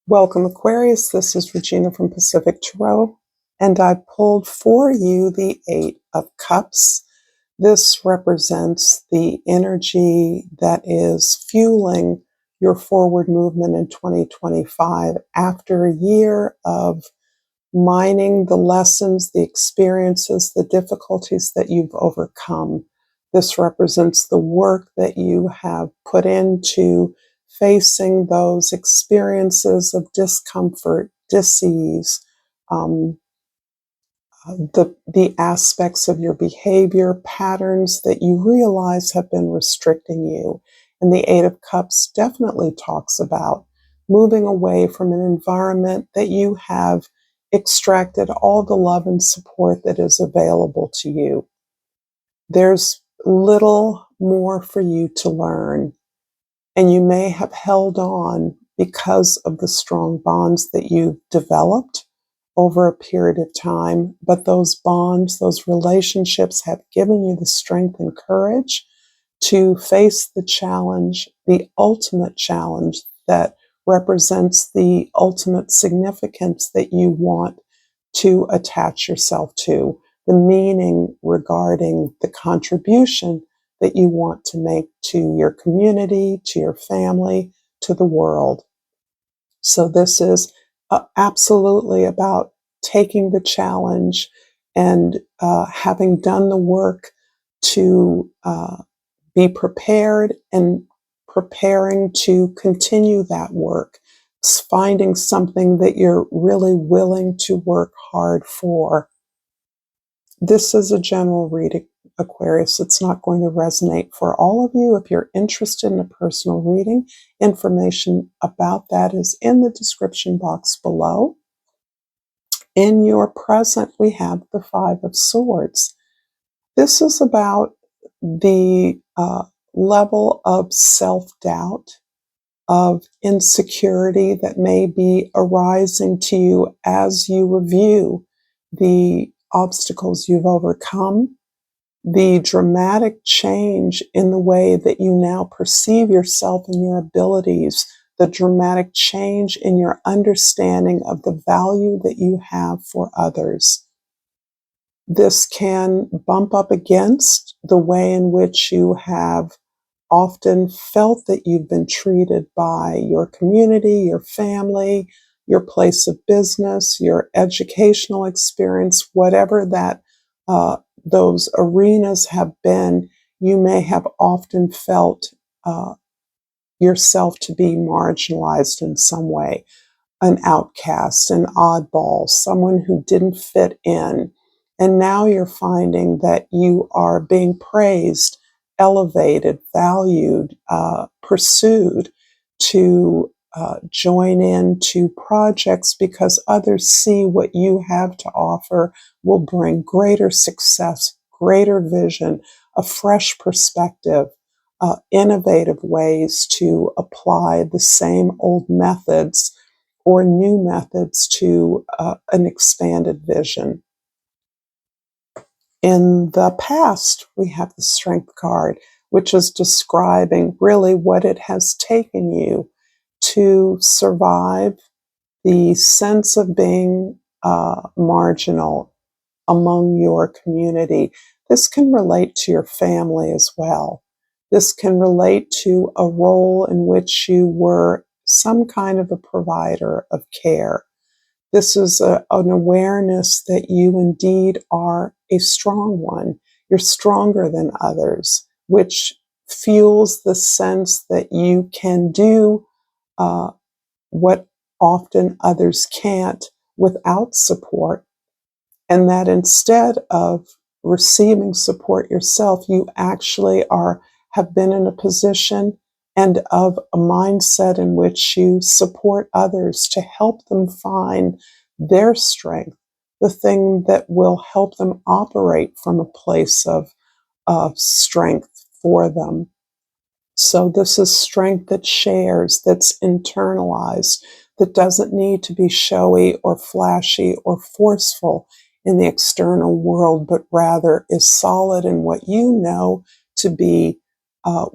Welcome, Aquarius. This is Regina from Pacific Tarot, and I pulled for you the Eight of Cups. This represents the energy that is fueling your forward movement in 2025 after a year of mining the lessons, the experiences, the difficulties that you've overcome. This represents the work that you have put into facing those experiences of discomfort, dis-ease, um, the aspects of your behavior patterns that you realize have been restricting you. And the Eight of Cups definitely talks about moving away from an environment that you have extracted all the love and support that is available to you. There's little more for you to learn, and you may have held on because of the strong bonds that you've developed over a period of time, but those bonds, those relationships have given you the strength and courage to face the challenge, the ultimate challenge that represents the ultimate significance that you want to attach yourself to, the meaning regarding the contribution that you want to make to your community, to your family, to the world. So this is absolutely about taking the challenge and having done the work to be prepared and preparing to continue that work. It's finding something that you're really willing to work hard for. This is a general reading, Aquarius. It's not going to resonate for all of you. If you're interested in a personal reading, information about that is in the description box below. In your present, we have the Five of Swords. This is about the level of self-doubt, of insecurity that may be arising to you as you review the obstacles you've overcome, the dramatic change in the way that you now perceive yourself and your abilities, the dramatic change in your understanding of the value that you have for others. This can bump up against the way in which you have often felt that you've been treated by your community, your family, your place of business, your educational experience, whatever that those arenas have been. You may have often felt yourself to be marginalized in some way, an outcast, an oddball, someone who didn't fit in. And now you're finding that you are being praised, elevated, valued, pursued to join into projects because others see what you have to offer will bring greater success, greater vision, a fresh perspective, innovative ways to apply the same old methods or new methods to an expanded vision. In the past, we have the Strength card, which is describing really what it has taken you to survive the sense of being marginal among your community. This can relate to your family as well. This can relate to a role in which you were some kind of a provider of care. This is an awareness that you indeed are a strong one. You're stronger than others, which fuels the sense that you can do what often others can't without support, and that instead of receiving support yourself, you actually have been in a position and of a mindset in which you support others to help them find their strength, the thing that will help them operate from a place of strength for them. So this is strength that shares, that's internalized, that doesn't need to be showy or flashy or forceful in the external world, but rather is solid in what you know to be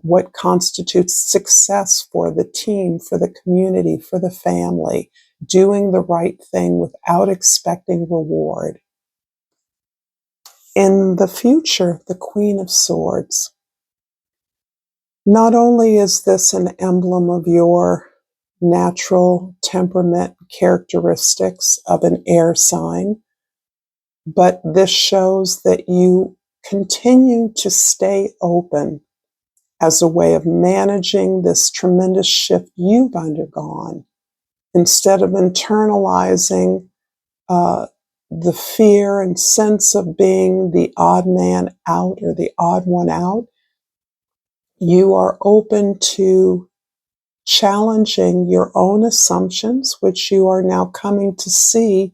what constitutes success for the team, for the community, for the family, doing the right thing without expecting reward. In the future, the Queen of Swords. Not only is this an emblem of your natural temperament characteristics of an air sign, but this shows that you continue to stay open as a way of managing this tremendous shift you've undergone. Instead of internalizing the fear and sense of being the odd man out or the odd one out, you are open to challenging your own assumptions, which you are now coming to see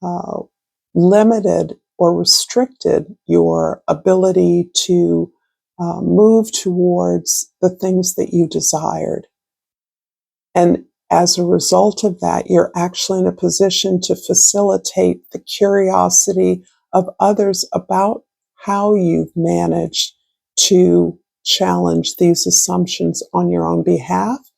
uh, limited or restricted your ability to move towards the things that you desired. And as a result of that, you're actually in a position to facilitate the curiosity of others about how you've managed to challenge these assumptions on your own behalf,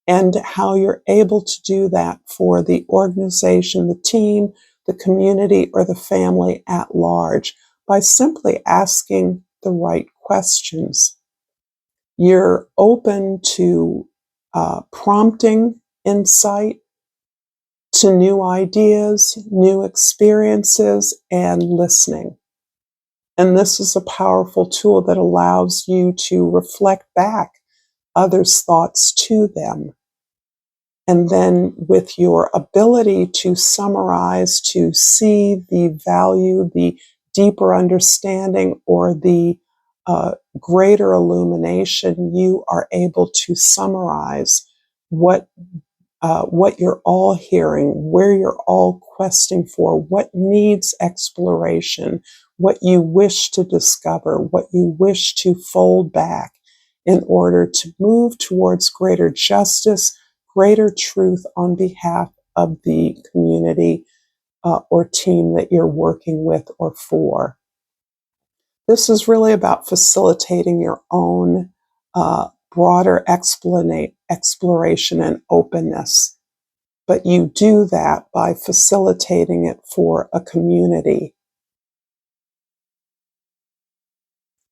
and how you're able to do that for the organization, the team, the community, or the family at large by simply asking the right questions. You're open to prompting insight, to new ideas, new experiences, and listening. And this is a powerful tool that allows you to reflect back others' thoughts to them. And then with your ability to summarize, to see the value, the deeper understanding, or the greater illumination, you are able to summarize what you're all hearing, where you're all questing for, what needs exploration, what you wish to discover, what you wish to fold back in order to move towards greater justice, greater truth on behalf of the community or team that you're working with or for. This is really about facilitating your own broader exploration and openness. But you do that by facilitating it for a community.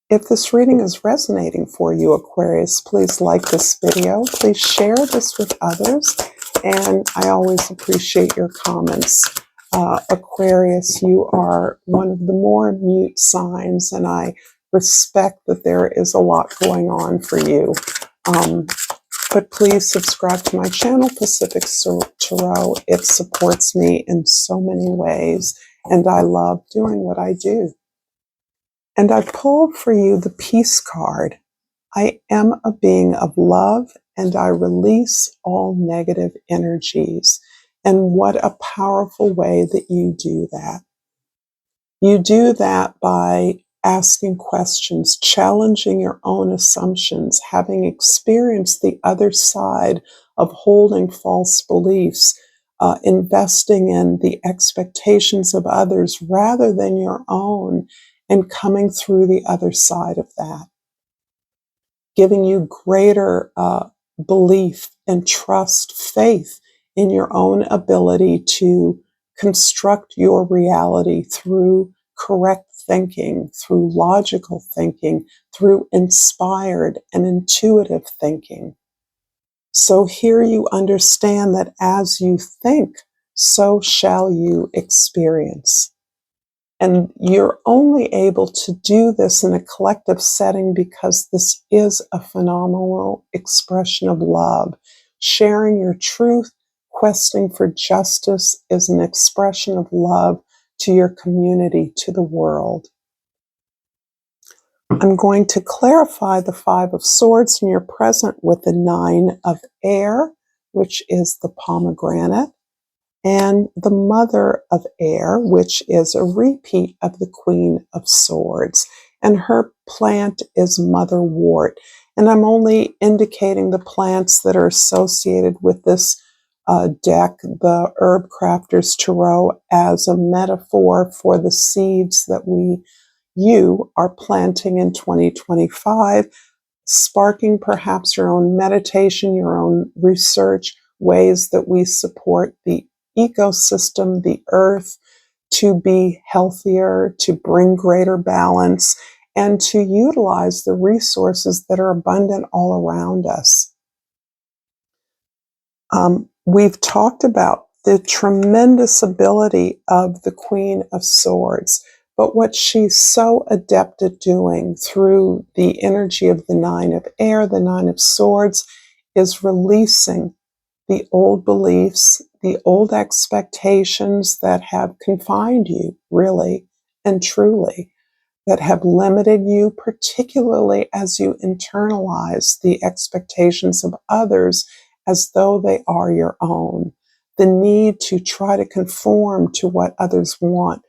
If this reading is resonating for you, Aquarius, please like this video. Please share this with others. And I always appreciate your comments. Aquarius, you are one of the more mute signs, and I respect that there is a lot going on for you. But please subscribe to my channel, Pacific Tarot. It supports me in so many ways, and I love doing what I do. And I pulled for you the Peace card. I am a being of love, and I release all negative energies. And what a powerful way that you do that. You do that by asking questions, challenging your own assumptions, having experienced the other side of holding false beliefs, investing in the expectations of others rather than your own, and coming through the other side of that, giving you greater belief and trust, faith in your own ability to construct your reality through correct thinking, through logical thinking, through inspired and intuitive thinking. So here you understand that as you think, so shall you experience. And you're only able to do this in a collective setting because this is a phenomenal expression of love. Sharing your truth, questing for justice is an expression of love to your community, to the world. I'm going to clarify the Five of Swords, and you're present with the Nine of Air, which is the pomegranate, and the Mother of Air, which is a repeat of the Queen of Swords. And her plant is Motherwort. And I'm only indicating the plants that are associated with this deck, the Herb Crafter's Tarot, as a metaphor for the seeds that you are planting in 2025, sparking perhaps your own meditation, your own research, ways that we support the ecosystem, the earth, to be healthier, to bring greater balance, and to utilize the resources that are abundant all around us. We've talked about the tremendous ability of the Queen of Swords, but what she's so adept at doing through the energy of the Nine of Air, the Nine of Swords, is releasing the old beliefs, the old expectations that have confined you, really and truly, that have limited you, particularly as you internalize the expectations of others as though they are your own. The need to try to conform to what others want,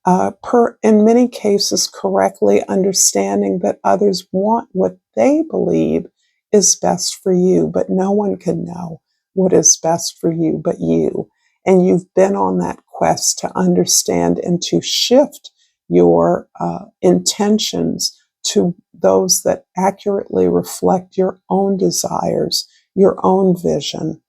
in many cases, correctly understanding that others want what they believe is best for you, but no one can know what is best for you but you. And you've been on that quest to understand and to shift your intentions to those that accurately reflect your own desires, your own vision.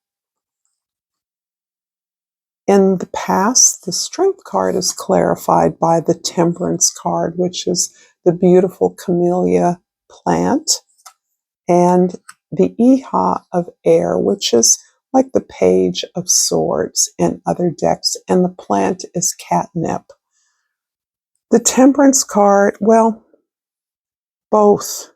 In the past, the Strength card is clarified by the Temperance card, which is the beautiful camellia plant, and the Iha of Air, which is like the Page of Swords in other decks, and the plant is catnip. The Temperance card, well, both.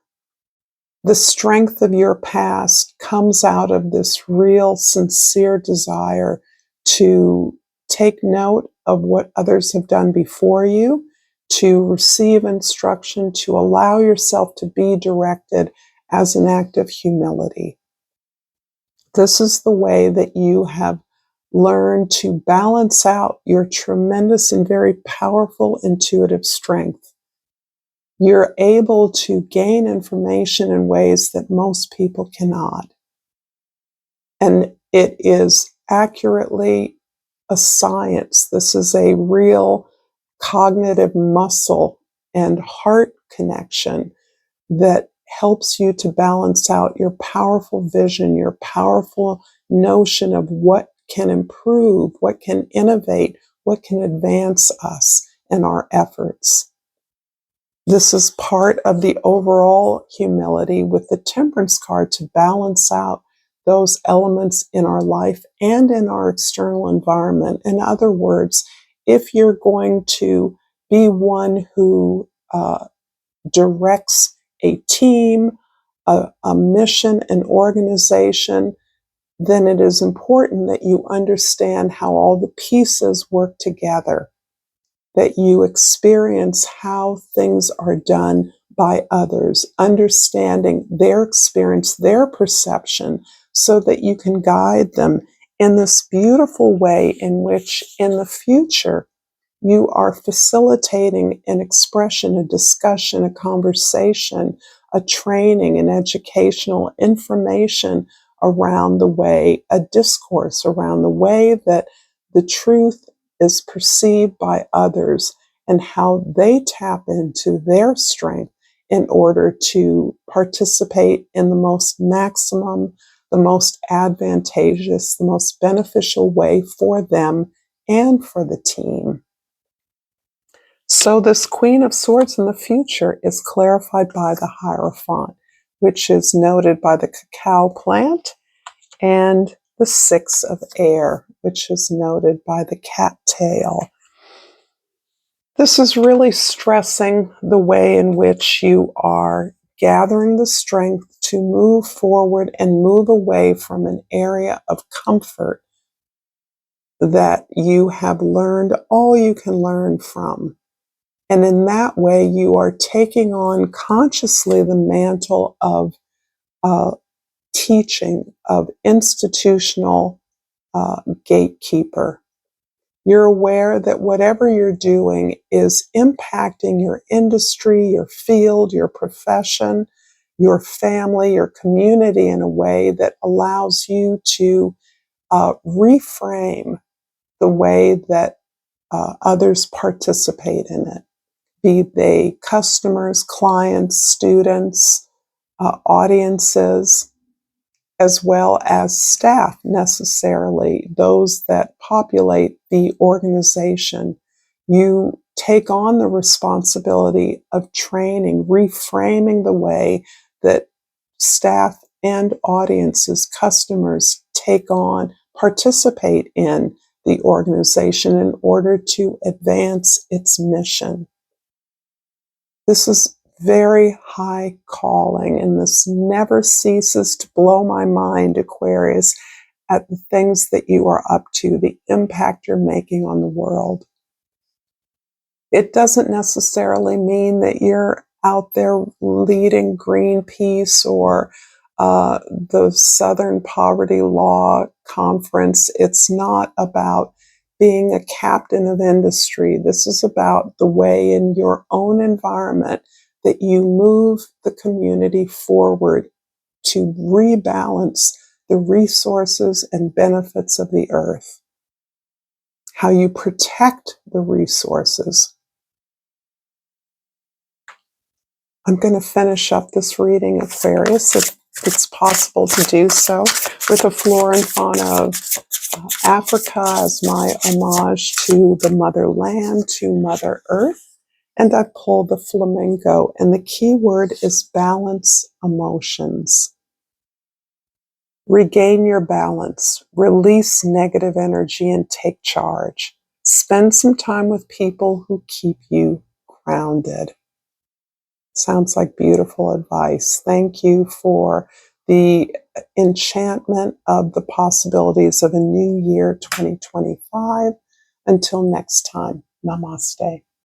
The strength of your past comes out of this real, sincere desire to take note of what others have done before you, to receive instruction, to allow yourself to be directed as an act of humility. This is the way that you have learned to balance out your tremendous and very powerful intuitive strength. You're able to gain information in ways that most people cannot. And it is accurately a science. This is a real cognitive muscle and heart connection that helps you to balance out your powerful vision, your powerful notion of what can improve, what can innovate, what can advance us in our efforts. This is part of the overall humility with the Temperance card to balance out those elements in our life and in our external environment. In other words, if you're going to be one who directs a team, a mission, an organization, then it is important that you understand how all the pieces work together, that you experience how things are done by others, understanding their experience, their perception, so that you can guide them in this beautiful way in which in the future you are facilitating an expression, a discussion, a conversation, a training, an educational information around the way, a discourse around the way that the truth is perceived by others and how they tap into their strength in order to participate in the most maximum, the most advantageous, the most beneficial way for them and for the team. So this Queen of Swords in the future is clarified by the Hierophant, which is noted by the cacao plant, and the Six of Air, which is noted by the cattail. This is really stressing the way in which you are gathering the strength to move forward and move away from an area of comfort that you have learned all you can learn from. And in that way, you are taking on consciously the mantle of teaching, of institutional gatekeeper. You're aware that whatever you're doing is impacting your industry, your field, your profession, your family, your community in a way that allows you to reframe the way that others participate in it, be they customers, clients, students, audiences, as well as staff necessarily, those that populate the organization. You take on the responsibility of training, reframing the way that staff and audiences, customers take on, participate in the organization in order to advance its mission. This is very high calling, and this never ceases to blow my mind, Aquarius, at the things that you are up to, the impact you're making on the world. It doesn't necessarily mean that you're out there leading Greenpeace or the Southern Poverty Law Conference. It's not about being a captain of industry. This is about the way in your own environment that you move the community forward to rebalance the resources and benefits of the earth, how you protect the resources. I'm going to finish up this reading, Aquarius, if it's possible to do so, with a flora and fauna of Africa as my homage to the motherland, to Mother Earth. And I pulled the flamingo, and the key word is balance emotions. Regain your balance, release negative energy, and take charge. Spend some time with people who keep you grounded. Sounds like beautiful advice. Thank you for the enchantment of the possibilities of a new year 2025. Until next time, namaste.